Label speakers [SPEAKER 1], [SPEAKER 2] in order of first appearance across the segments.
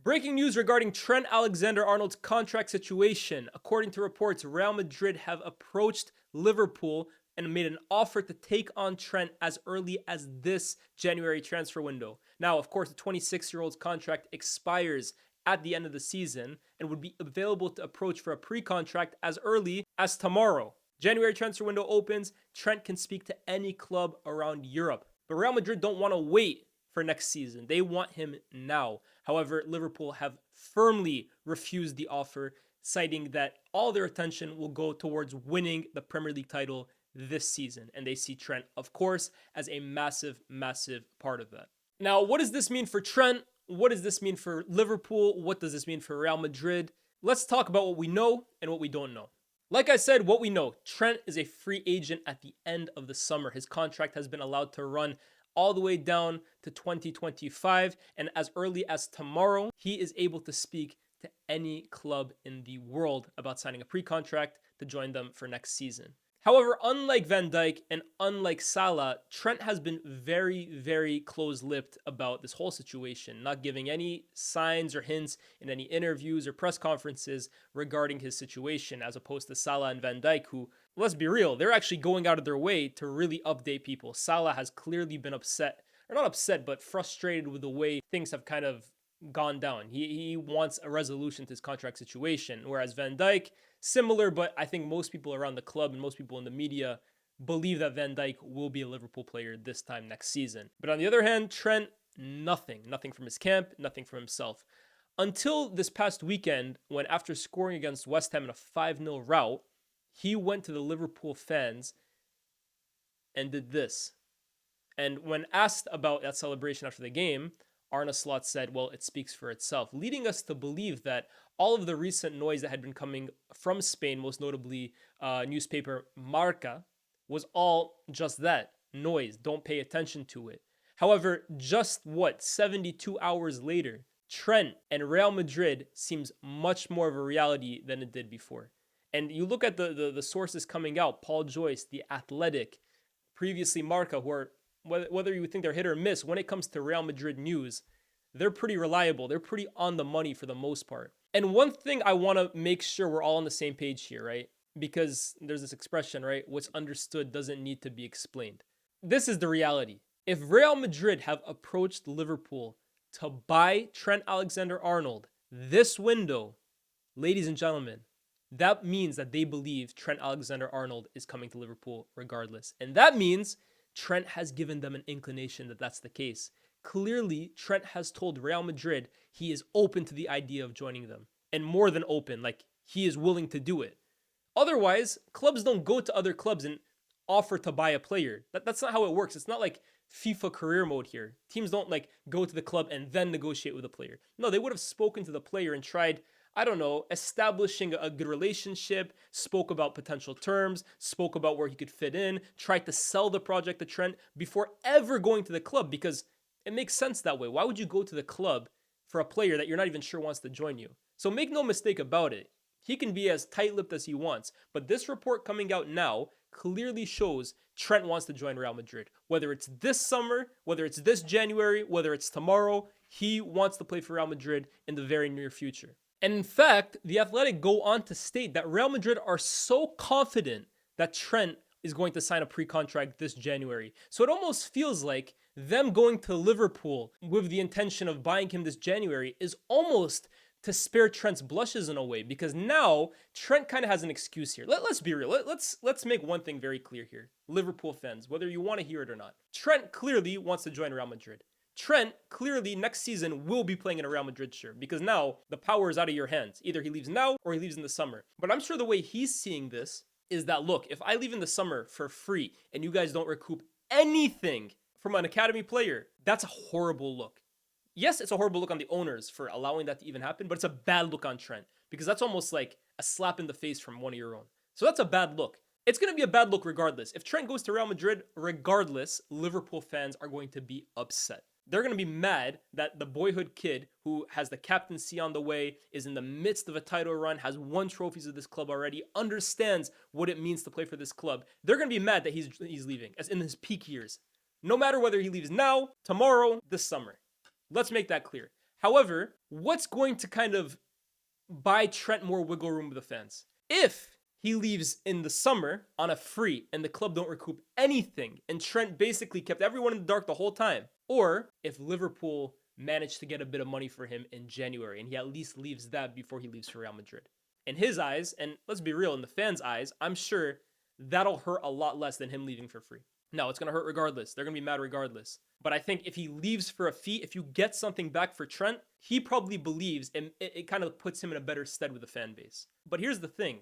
[SPEAKER 1] Breaking news regarding Trent Alexander-Arnold's contract situation. According to reports, Real Madrid have approached Liverpool and made an offer to take on Trent as early as this January transfer window. Now, of course, the 26-year-old's contract expires at the end of the season and would be available to approach for a pre-contract as early as tomorrow. January transfer window opens, Trent can speak to any club around Europe. But Real Madrid don't want to wait for next season. They want him now. However, Liverpool have firmly refused the offer, citing that all their attention will go towards winning the Premier League title this season. And they see Trent, of course, as a massive, massive part of that. Now, what does this mean for Trent? What does this mean for Liverpool? What does this mean for Real Madrid? Let's talk about what we know and what we don't know. Like I said, what we know, Trent is a free agent at the end of the summer. His contract has been allowed to run all the way down to 2025. And as early as tomorrow, he is able to speak to any club in the world about signing a pre-contract to join them for next season. However, unlike Van Dijk and unlike Salah, Trent has been very, very close-lipped about this whole situation, not giving any signs or hints in any interviews or press conferences regarding his situation, as opposed to Salah and Van Dijk, who, let's be real, they're actually going out of their way to really update people. Salah has clearly been upset, or not upset, but frustrated with the way things have kind of gone down. He wants a resolution to his contract situation, whereas Van Dijk, similar, but I think most people around the club and most people in the media believe that Van Dijk will be a Liverpool player this time next season. But on the other hand, Trent, nothing from his camp, nothing from himself. Until this past weekend, when after scoring against West Ham in a 5-0 rout, he went to the Liverpool fans and did this. And when asked about that celebration after the game, Arne Slot said, well, it speaks for itself, leading us to believe that all of the recent noise that had been coming from Spain, most notably newspaper Marca, was all just that, noise. Don't pay attention to it. However, just 72 hours later, Trent and Real Madrid seems much more of a reality than it did before. And you look at the sources coming out, Paul Joyce, The Athletic, previously Marca, who are, whether you think they're hit or miss, when it comes to Real Madrid news, they're pretty reliable. They're pretty on the money for the most part. And one thing I want to make sure we're all on the same page here, right? Because there's this expression, right? What's understood doesn't need to be explained. This is the reality. If Real Madrid have approached Liverpool to buy Trent Alexander-Arnold this window, ladies and gentlemen, that means that they believe Trent Alexander-Arnold is coming to Liverpool regardless. And that means Trent has given them an inclination that that's the case. Clearly, Trent has told Real Madrid he is open to the idea of joining them. And more than open, like he is willing to do it. Otherwise, clubs don't go to other clubs and offer to buy a player. That's not how it works. It's not like FIFA career mode here. Teams don't like go to the club and then negotiate with a player. No, they would have spoken to the player and tried, I don't know, establishing a good relationship, spoke about potential terms, spoke about where he could fit in, tried to sell the project to Trent before ever going to the club, because it makes sense that way. Why would you go to the club for a player that you're not even sure wants to join you? So make no mistake about it. He can be as tight-lipped as he wants, but this report coming out now clearly shows Trent wants to join Real Madrid. Whether it's this summer, whether it's this January, whether it's tomorrow, he wants to play for Real Madrid in the very near future. And in fact, The Athletic go on to state that Real Madrid are so confident that Trent is going to sign a pre-contract this January. So it almost feels like them going to Liverpool with the intention of buying him this January is almost to spare Trent's blushes in a way, because now Trent kind of has an excuse here. Let's be real. Let's make one thing very clear here. Liverpool fans, whether you want to hear it or not, Trent clearly wants to join Real Madrid. Trent clearly next season will be playing in a Real Madrid shirt, because now the power is out of your hands. Either he leaves now or he leaves in the summer. But I'm sure the way he's seeing this is that, look, if I leave in the summer for free and you guys don't recoup anything from an academy player, that's a horrible look. Yes, it's a horrible look on the owners for allowing that to even happen, but it's a bad look on Trent, because that's almost like a slap in the face from one of your own. So that's a bad look. It's going to be a bad look regardless. If Trent goes to Real Madrid, regardless, Liverpool fans are going to be upset. They're going to be mad that the boyhood kid who has the captaincy on the way, is in the midst of a title run, has won trophies with this club already, understands what it means to play for this club. They're going to be mad that he's leaving, as in his peak years. No matter whether he leaves now, tomorrow, this summer. Let's make that clear. However, what's going to kind of buy Trent more wiggle room with the fans? If he leaves in the summer on a free and the club don't recoup anything and Trent basically kept everyone in the dark the whole time, or if Liverpool managed to get a bit of money for him in January and he at least leaves that before he leaves for Real Madrid. In his eyes, and let's be real, in the fans' eyes, I'm sure that'll hurt a lot less than him leaving for free. No, it's going to hurt regardless. They're going to be mad regardless. But I think if he leaves for a fee, if you get something back for Trent, he probably believes, and it kind of puts him in a better stead with the fan base. But here's the thing.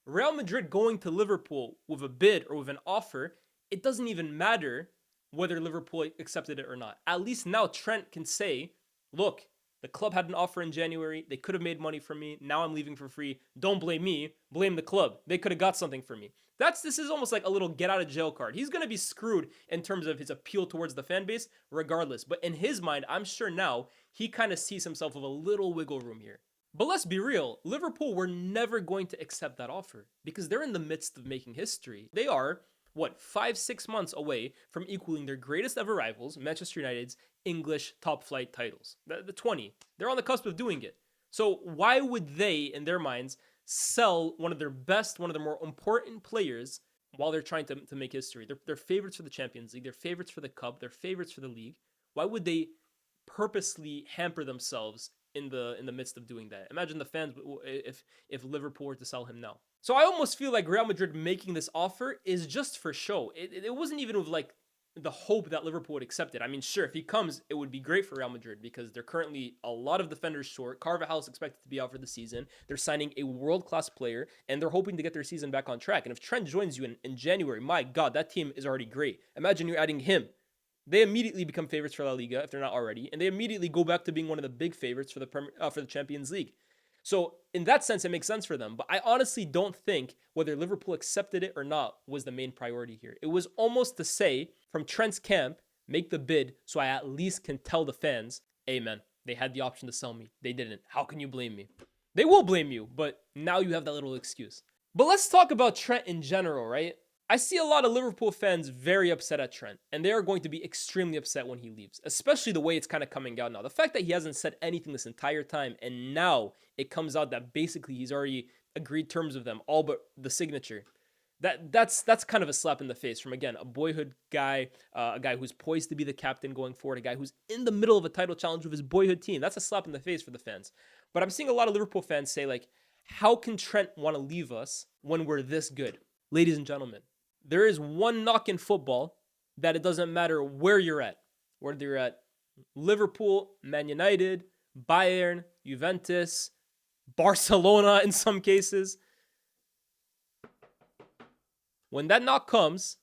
[SPEAKER 1] Real Madrid going to Liverpool with a bid or with an offer, it doesn't even matter whether Liverpool accepted it or not. At least now Trent can say, look, the club had an offer in January. They could have made money from me. Now I'm leaving for free. Don't blame me. Blame the club. They could have got something for me. This is almost like a little get out of jail card. He's going to be screwed in terms of his appeal towards the fan base regardless. But in his mind, I'm sure now he kind of sees himself with a little wiggle room here. But let's be real. Liverpool were never going to accept that offer because they're in the midst of making history. They are, 5-6 months away from equaling their greatest ever rivals, Manchester United's English top flight titles. The 20. They're on the cusp of doing it. So why would they, in their minds, sell one of their best, one of their more important players while they're trying to make history? They're favorites for the Champions League. They're favorites for the Cup. They're favorites for the league. Why would they purposely hamper themselves in the midst of doing that? Imagine the fans if Liverpool were to sell him now. So I almost feel like Real Madrid making this offer is just for show. It wasn't even with like the hope that Liverpool would accept it. I mean, sure, if he comes, it would be great for Real Madrid because they're currently a lot of defenders short. Carvajal is expected to be out for the season. They're signing a world-class player, and they're hoping to get their season back on track. And if Trent joins you in January, my God, that team is already great. Imagine you're adding him. They immediately become favorites for La Liga if they're not already, and they immediately go back to being one of the big favorites for the Champions League. So in that sense, it makes sense for them. But I honestly don't think whether Liverpool accepted it or not was the main priority here. It was almost to say from Trent's camp, make the bid so I at least can tell the fans, hey man, they had the option to sell me. They didn't. How can you blame me? They will blame you, but now you have that little excuse. But let's talk about Trent in general, right? I see a lot of Liverpool fans very upset at Trent, and they are going to be extremely upset when he leaves, especially the way it's kind of coming out now. The fact that he hasn't said anything this entire time, and now it comes out that basically he's already agreed terms with them, all but the signature. That's kind of a slap in the face from, again, a boyhood guy, a guy who's poised to be the captain going forward, a guy who's in the middle of a title challenge with his boyhood team. That's a slap in the face for the fans. But I'm seeing a lot of Liverpool fans say, like, how can Trent want to leave us when we're this good? Ladies and gentlemen, there is one knock in football that it doesn't matter where you're at. Whether you're at Liverpool, Man United, Bayern, Juventus, Barcelona in some cases. When that knock comes,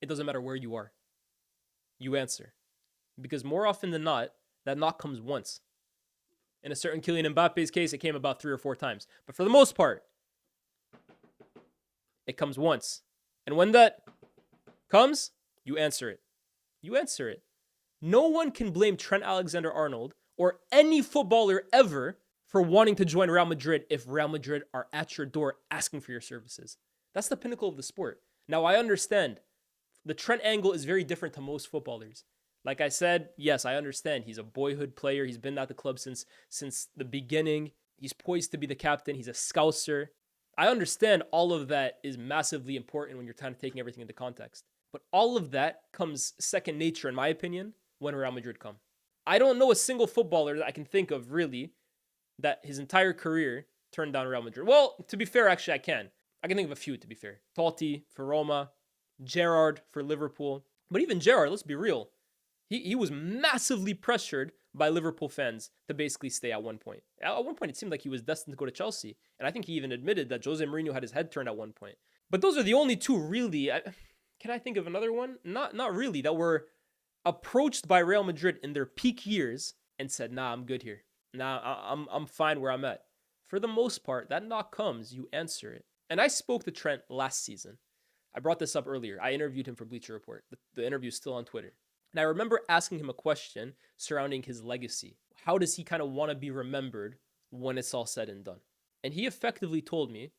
[SPEAKER 1] it doesn't matter where you are. You answer. Because more often than not, that knock comes once. In a certain Kylian Mbappe's case, it came about 3 or 4 times. But for the most part, it comes once. And when that comes, you answer it. You answer it. No one can blame Trent Alexander-Arnold or any footballer ever for wanting to join Real Madrid if Real Madrid are at your door asking for your services. That's the pinnacle of the sport. Now, I understand the Trent angle is very different to most footballers. Like I said, yes, I understand. He's a boyhood player. He's been at the club since the beginning. He's poised to be the captain. He's a scouser. I understand all of that is massively important when you're kind of taking everything into context. But all of that comes second nature, in my opinion, when Real Madrid come. I don't know a single footballer that I can think of, really, that his entire career turned down Real Madrid. Well, to be fair, actually, I can. I can think of a few, to be fair. Totti for Roma, Gerrard for Liverpool. But even Gerrard, let's be real, he was massively pressured by Liverpool fans to basically stay at one point. At one point, it seemed like he was destined to go to Chelsea. And I think he even admitted that Jose Mourinho had his head turned at one point. But those are the only two, really. Can I think of another one? Not really, that were approached by Real Madrid in their peak years and said, nah, I'm good here. Nah, I'm fine where I'm at. For the most part, that knock comes, you answer it. And I spoke to Trent last season. I brought this up earlier. I interviewed him for Bleacher Report. The interview is still on Twitter. And I remember asking him a question surrounding his legacy. How does he kind of want to be remembered when it's all said and done? And he effectively told me,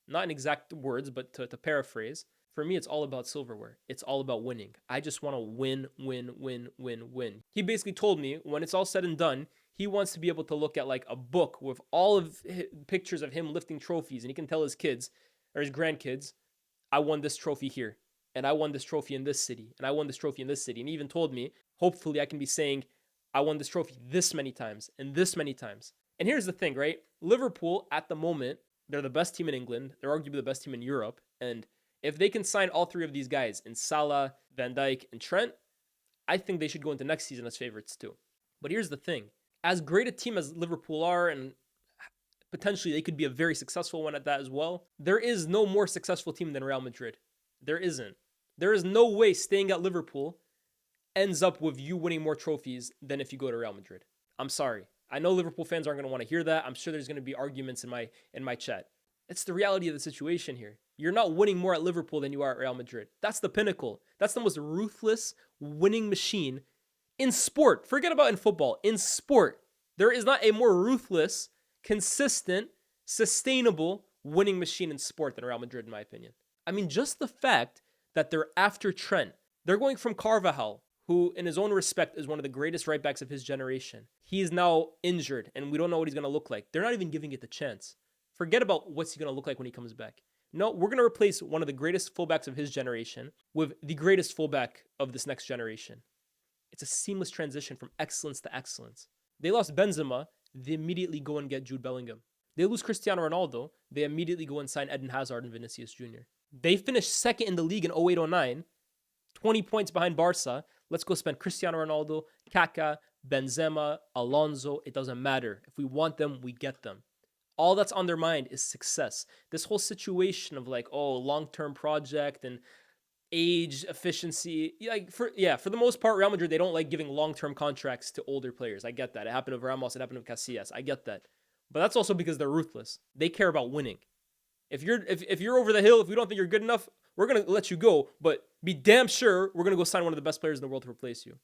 [SPEAKER 1] not in exact words, but to paraphrase, for me, it's all about silverware. It's all about winning. I just want to win, win, win, win, win. He basically told me when it's all said and done, He wants to be able to look at like a book with all of pictures of him lifting trophies, and he can tell his kids or his grandkids, I won this trophy here, and I won this trophy in this city, and I won this trophy in this city. And he even told me, hopefully I can be saying, I won this trophy this many times and this many times. And here's the thing, right? Liverpool at the moment, they're the best team in England. They're arguably the best team in Europe. And if they can sign all three of these guys in Salah, Van Dijk, and Trent, I think they should go into next season as favorites too. But here's the thing. As great a team as Liverpool are, and potentially they could be a very successful one at that as well, there is no more successful team than Real Madrid. There isn't. There is no way staying at Liverpool ends up with you winning more trophies than if you go to Real Madrid. I'm sorry. I know Liverpool fans aren't going to want to hear that. I'm sure there's going to be arguments in my chat. It's the reality of the situation here. You're not winning more at Liverpool than you are at Real Madrid. That's the pinnacle. That's the most ruthless winning machine in sport. Forget about in football. In sport, there is not a more ruthless, consistent, sustainable winning machine in sport than Real Madrid, in my opinion. I mean, just the fact that they're after Trent. They're going from Carvajal, who in his own respect is one of the greatest right backs of his generation. He is now injured, and we don't know what he's going to look like. They're not even giving it the chance. Forget about what's he going to look like when he comes back. No, we're going to replace one of the greatest fullbacks of his generation with the greatest fullback of this next generation. It's a seamless transition from excellence to excellence. They lost Benzema, they immediately go and get Jude Bellingham. They lose Cristiano Ronaldo, they immediately go and sign Eden Hazard and Vinicius Jr. They finished second in the league in 08-09, 20 points behind Barca. Let's go spend Cristiano Ronaldo, Kaká, Benzema, Alonso. It doesn't matter. If we want them, we get them. All that's on their mind is success. This whole situation of like, oh, long-term project and age, efficiency. For the most part, Real Madrid, they don't like giving long-term contracts to older players. I get that. It happened with Ramos. It happened with Casillas. I get that. But that's also because they're ruthless. They care about winning. If you're over the hill, if we don't think you're good enough, we're going to let you go. But be damn sure we're going to go sign one of the best players in the world to replace you.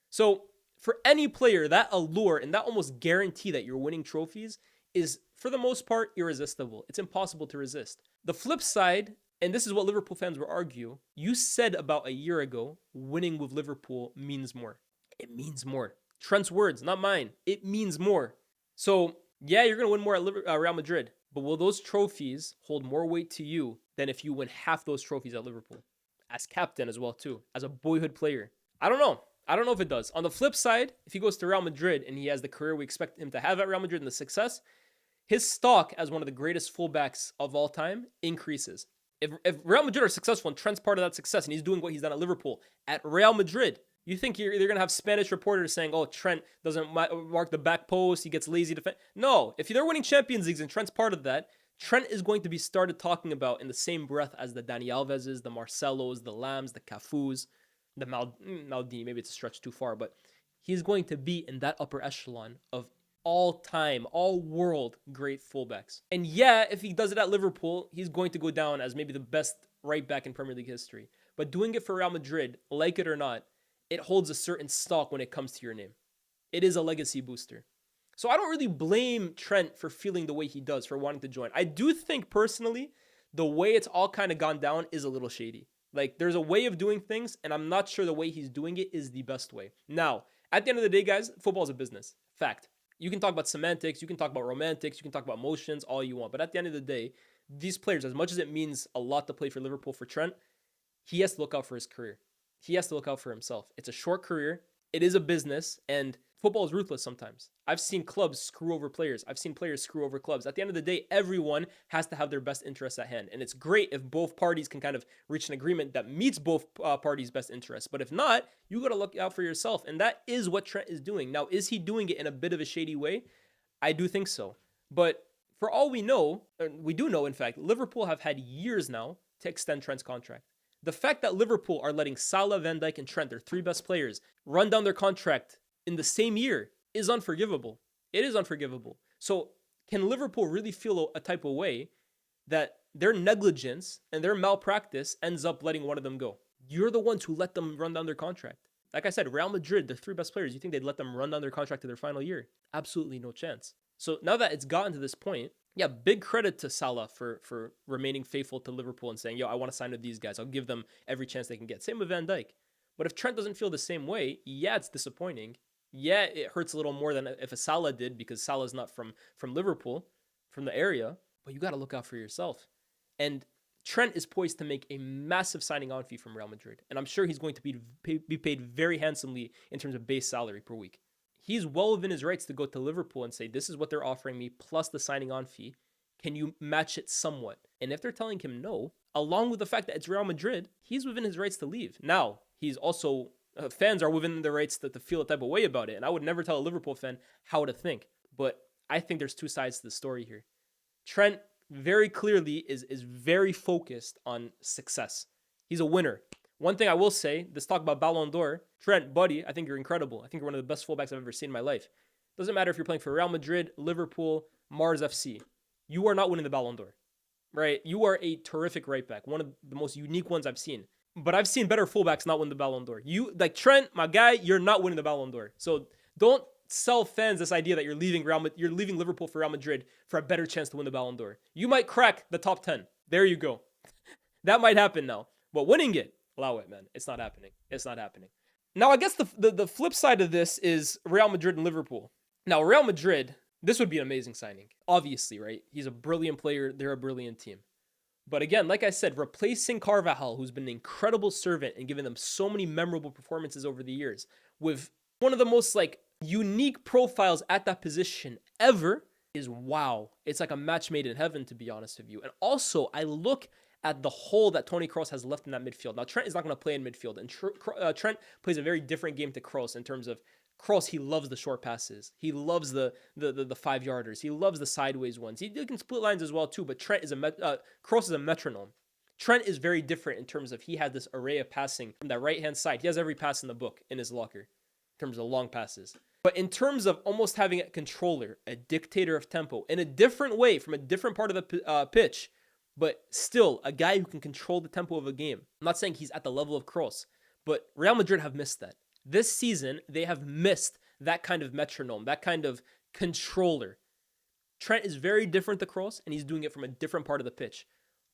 [SPEAKER 1] So for any player, that allure and that almost guarantee that you're winning trophies is, for the most part, irresistible. It's impossible to resist. The flip side, and this is what Liverpool fans will argue, you said about a year ago, winning with Liverpool means more. It means more. Trent's words, not mine. It means more. So, yeah, you're going to win more at Real Madrid, but will those trophies hold more weight to you than if you win half those trophies at Liverpool? As captain as well, too. As a boyhood player. I don't know. I don't know if it does. On the flip side, if he goes to Real Madrid and he has the career we expect him to have at Real Madrid and the success, his stock as one of the greatest fullbacks of all time increases. If Real Madrid are successful and Trent's part of that success and he's doing what he's done at Liverpool, at Real Madrid, you think they're going to have Spanish reporters saying, oh, Trent doesn't mark the back post, he gets lazy defense. No, if they're winning Champions Leagues and Trent's part of that, Trent is going to be started talking about in the same breath as the Dani Alveses, the Marcelos, the Lams, the Cafus, the Maldini. Maybe it's a stretch too far, but he's going to be in that upper echelon of all-time, all-world great fullbacks. And yeah, if he does it at Liverpool, he's going to go down as maybe the best right back in Premier League history. But doing it for Real Madrid, like it or not, it holds a certain stock when it comes to your name. It is a legacy booster. So I don't really blame Trent for feeling the way he does, for wanting to join. I do think, personally, the way it's all kind of gone down is a little shady. Like, there's a way of doing things, and I'm not sure the way he's doing it is the best way. Now, at the end of the day, guys, football is a business. Fact. You can talk about semantics, you can talk about romantics, you can talk about emotions, all you want. But at the end of the day, these players, as much as it means a lot to play for Liverpool for Trent, he has to look out for his career. He has to look out for himself. It's a short career. It is a business, and football is ruthless sometimes. I've seen clubs screw over players. I've seen players screw over clubs. At the end of the day, everyone has to have their best interests at hand. And it's great if both parties can kind of reach an agreement that meets both parties' best interests. But if not, you got to look out for yourself. And that is what Trent is doing. Now, is he doing it in a bit of a shady way? I do think so. But for all we know, we do know, in fact, Liverpool have had years now to extend Trent's contract. The fact that Liverpool are letting Salah, Van Dijk, and Trent, their three best players, run down their contract in the same year is unforgivable. It is unforgivable. So can Liverpool really feel a type of way that their negligence and their malpractice ends up letting one of them go? You're the ones who let them run down their contract. Like I said, Real Madrid, the three best players, you think they'd let them run down their contract to their final year? Absolutely no chance. So now that it's gotten to this point, yeah, big credit to Salah for remaining faithful to Liverpool and saying, yo, I want to sign with these guys. I'll give them every chance they can get. Same with Van Dijk. But if Trent doesn't feel the same way, yeah, it's disappointing. Yeah, it hurts a little more than if a Salah did because Salah's not from Liverpool, from the area. But you got to look out for yourself. And Trent is poised to make a massive signing on fee from Real Madrid, and I'm sure he's going to be paid very handsomely in terms of base salary per week. He's well within his rights to go to Liverpool and say, "This is what they're offering me plus the signing on fee. Can you match it somewhat?" And if they're telling him no, along with the fact that it's Real Madrid, he's within his rights to leave. Now, he's also fans are within their rights to feel a type of way about it, and I would never tell a Liverpool fan how to think. But I think there's two sides to the story here. Trent very clearly is very focused on success. He's a winner. One thing I will say, let's talk about Ballon d'Or. Trent, buddy, I think you're incredible. I think you're one of the best fullbacks I've ever seen in my life. Doesn't matter if you're playing for Real Madrid, Liverpool, Mars FC. You are not winning the Ballon d'Or, right? You are a terrific right back, one of the most unique ones I've seen. But I've seen better fullbacks not win the Ballon d'Or. You, like Trent, my guy, you're not winning the Ballon d'Or. So don't sell fans this idea that you're leaving Liverpool for Real Madrid for a better chance to win the Ballon d'Or. You might crack the top 10. There you go. That might happen now. But winning it, allow it, man. It's not happening. It's not happening. Now, I guess the flip side of this is Real Madrid and Liverpool. Now, Real Madrid, this would be an amazing signing. Obviously, right? He's a brilliant player. They're a brilliant team. But again, like I said, replacing Carvajal, who's been an incredible servant and given them so many memorable performances over the years, with one of the most unique profiles at that position ever, is wow. It's like a match made in heaven, to be honest with you. And also, I look at the hole that Toni Kroos has left in that midfield. Now, Trent is not going to play in midfield, and Trent plays a very different game to Kroos in terms of Kroos. He loves the short passes. He loves the 5-yarders. He loves the sideways ones. He can split lines as well too. But Kroos is a metronome. Trent is very different in terms of he had this array of passing from that right hand side. He has every pass in the book in his locker in terms of long passes. But in terms of almost having a controller, a dictator of tempo in a different way from a different part of the pitch, but still a guy who can control the tempo of a game. I'm not saying he's at the level of Kroos, but Real Madrid have missed that. This season, they have missed that kind of metronome, that kind of controller. Trent is very different to Kroos, and he's doing it from a different part of the pitch.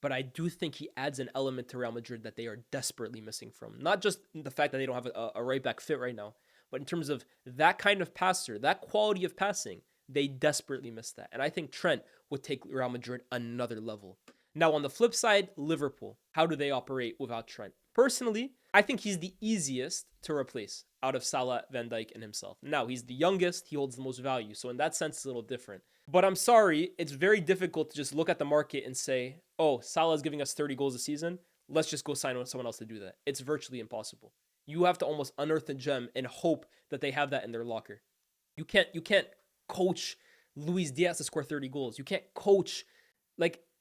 [SPEAKER 1] But I do think he adds an element to Real Madrid that they are desperately missing from. Not just the fact that they don't have a right back fit right now, but in terms of that kind of passer, that quality of passing, they desperately miss that. And I think Trent would take Real Madrid another level. Now, on the flip side, Liverpool. How do they operate without Trent? Personally, I think he's the easiest to replace out of Salah, Van Dijk, and himself. Now, he's the youngest. He holds the most value. So in that sense, it's a little different. But I'm sorry, it's very difficult to just look at the market and say, oh, Salah's giving us 30 goals a season. Let's just go sign someone else to do that. It's virtually impossible. You have to almost unearth a gem and hope that they have that in their locker. You can't coach Luis Diaz to score 30 goals. You can't coach,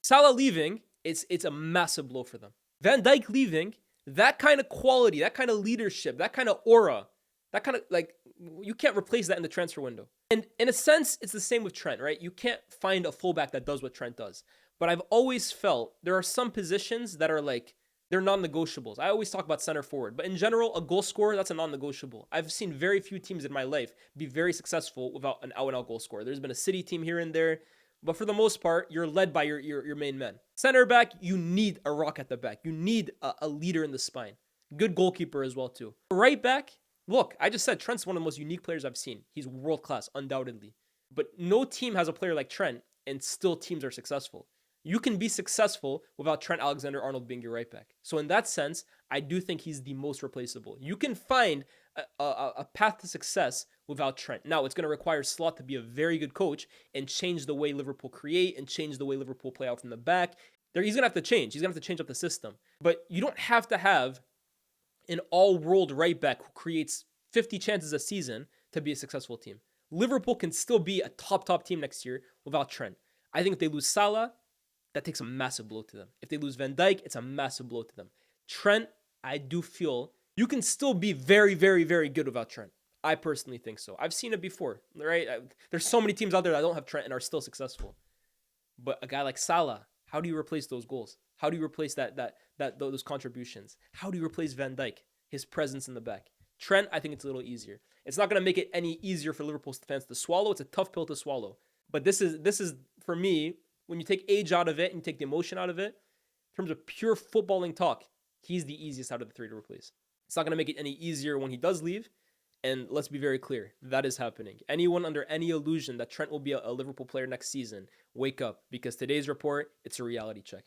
[SPEAKER 1] Salah leaving, it's a massive blow for them. Van Dijk leaving, that kind of quality, that kind of leadership, that kind of aura, that kind of, you can't replace that in the transfer window. And in a sense, it's the same with Trent, right? You can't find a fullback that does what Trent does. But I've always felt there are some positions that are they're non-negotiables. I always talk about center forward, but in general, a goal scorer, that's a non-negotiable. I've seen very few teams in my life be very successful without an out-and-out goal scorer. There's been a City team here and there, but for the most part, you're led by your main men. Center back, you need a rock at the back. You need a leader in the spine. Good goalkeeper as well, too. Right back, look, I just said Trent's one of the most unique players I've seen. He's world-class, undoubtedly. But no team has a player like Trent, and still teams are successful. You can be successful without Trent Alexander-Arnold being your right back. So in that sense, I do think he's the most replaceable. You can find a path to success without Trent. Now, it's going to require Slot to be a very good coach and change the way Liverpool create and change the way Liverpool play out from the back. He's going to have to change. He's going to have to change up the system. But you don't have to have an all-world right back who creates 50 chances a season to be a successful team. Liverpool can still be a top team next year without Trent. I think if they lose Salah, that takes a massive blow to them. If they lose Van Dijk, it's a massive blow to them. Trent, I do feel you can still be very, very, very good without Trent. I personally think so. I've seen it before, right? There's so many teams out there that don't have Trent and are still successful. But a guy like Salah, how do you replace those goals? How do you replace those contributions? How do you replace Van Dijk, his presence in the back? Trent, I think it's a little easier. It's not going to make it any easier for Liverpool fans to swallow. It's a tough pill to swallow. But this is for me, when you take age out of it and you take the emotion out of it, in terms of pure footballing talk, he's the easiest out of the three to replace. It's not going to make it any easier when he does leave. And let's be very clear, that is happening. Anyone under any illusion that Trent will be a Liverpool player next season, wake up, because today's report, it's a reality check.